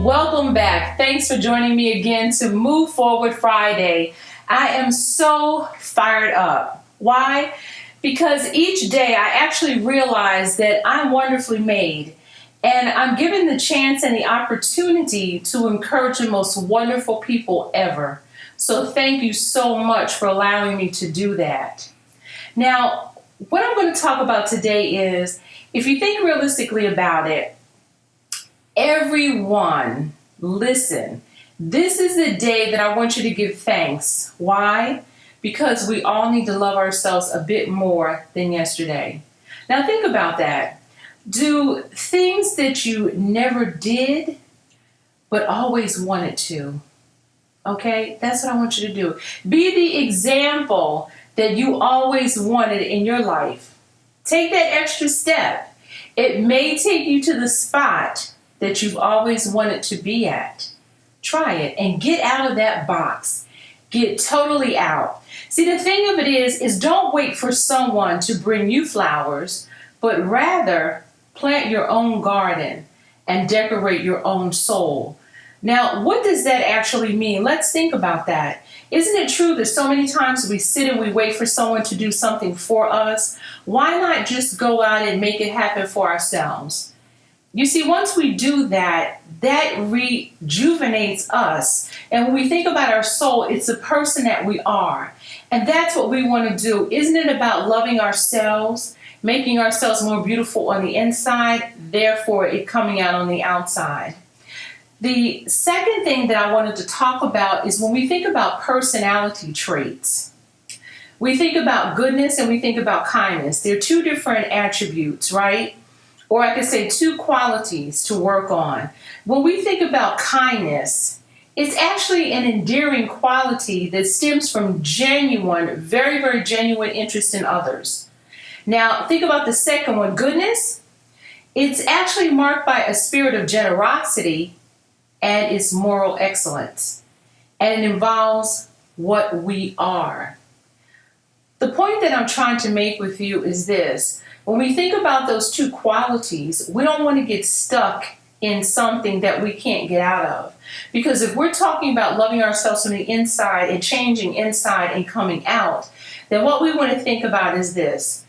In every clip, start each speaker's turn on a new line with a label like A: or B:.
A: Welcome back. Thanks for joining me again to Move Forward Friday. I am so fired up. Why? Because each day I actually realize that I'm wonderfully made, and I'm given the chance and the opportunity to encourage the most wonderful people ever. So thank you so much for allowing me to do that. Now, what I'm going to talk about today is, if you think realistically about it, everyone, listen, this is the day that I want you to give thanks. Why? Because we all need to love ourselves a bit more than yesterday. Now think about that. Do things that you never did, but always wanted to. Okay? That's what I want you to do. Be the example that you always wanted in your life. Take that extra step. It may take you to the spot that you've always wanted to be at. Try it and get out of that box. Get totally out. See, the thing of it is don't wait for someone to bring you flowers, but rather plant your own garden and decorate your own soul. Now, what does that actually mean? Let's think about that. Isn't it true that so many times we sit and we wait for someone to do something for us? Why not just go out and make it happen for ourselves? You see, once we do that, that rejuvenates us. And when we think about our soul, it's the person that we are. And that's what we want to do. Isn't it about loving ourselves, making ourselves more beautiful on the inside, therefore it coming out on the outside? The second thing that I wanted to talk about is when we think about personality traits. We think about goodness and we think about kindness. They're two different attributes, right? Or I could say two qualities to work on. When we think about kindness, it's actually an endearing quality that stems from genuine, very, very genuine interest in others. Now, think about the second one, goodness. It's actually marked by a spirit of generosity and its moral excellence. And it involves what we are. The point that I'm trying to make with you is this. When we think about those two qualities, we don't want to get stuck in something that we can't get out of. Because if we're talking about loving ourselves from the inside and changing inside and coming out, then what we want to think about is this.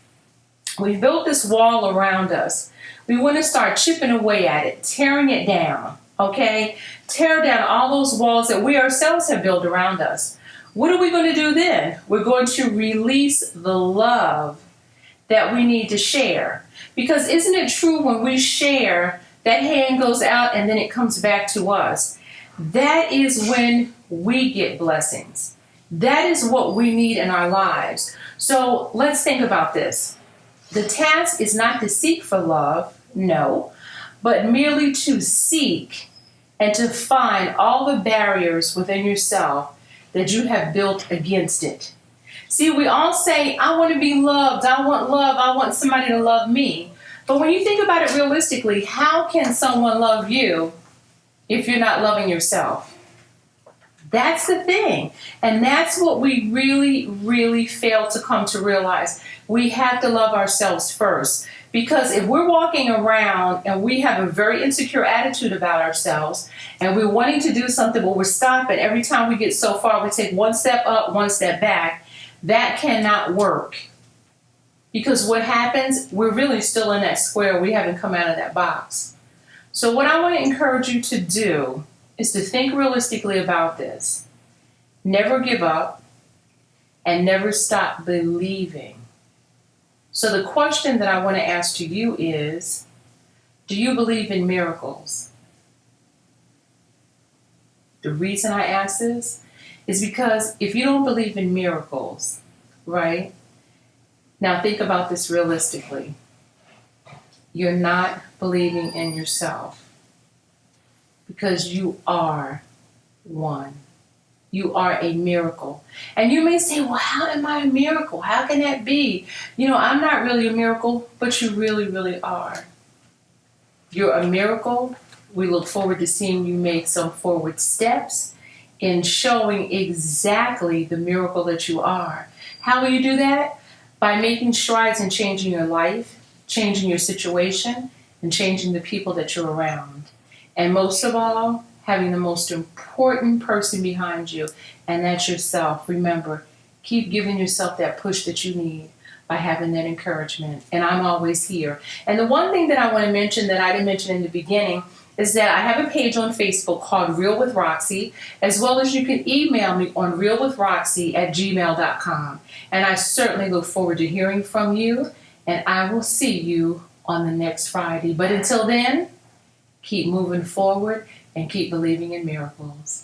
A: We've built this wall around us. We want to start chipping away at it, tearing it down, okay? Tear down all those walls that we ourselves have built around us. What are we going to do then? We're going to release the love that we need to share. Because isn't it true when we share, that hand goes out and then it comes back to us? That is when we get blessings. That is what we need in our lives. So let's think about this. The task is not to seek for love, no, but merely to seek and to find all the barriers within yourself that you have built against it. See, we all say, I want to be loved, I want somebody to love me. But when you think about it realistically, how can someone love you if you're not loving yourself? That's the thing. And that's what we really, really fail to come to realize. We have to love ourselves first. Because if we're walking around and we have a very insecure attitude about ourselves and we're wanting to do something, but we're stopping, every time we get so far, we take one step up, one step back. That cannot work. Because what happens, we're really still in that square. We haven't come out of that box. So what I want to encourage you to do is to think realistically about this. Never give up and never stop believing. So the question that I want to ask to you is, do you believe in miracles? The reason I ask this is because if you don't believe in miracles, right? Now think about this realistically. You're not believing in yourself because you are one. You are a miracle. And you may say, well, how am I a miracle? How can that be? You know, I'm not really a miracle, but you really, really are. You're a miracle. We look forward to seeing you make some forward steps in showing exactly the miracle that you are. How will you do that? By making strides in changing your life, changing your situation, and changing the people that you're around. And most of all, having the most important person behind you, and that's yourself. Remember, keep giving yourself that push that you need by having that encouragement. And I'm always here. And the one thing that I want to mention that I didn't mention in the beginning is that I have a page on Facebook called Real with Roxy, as well as you can email me on realwithroxy@gmail.com. And I certainly look forward to hearing from you, and I will see you on the next Friday. But until then, keep moving forward and keep believing in miracles.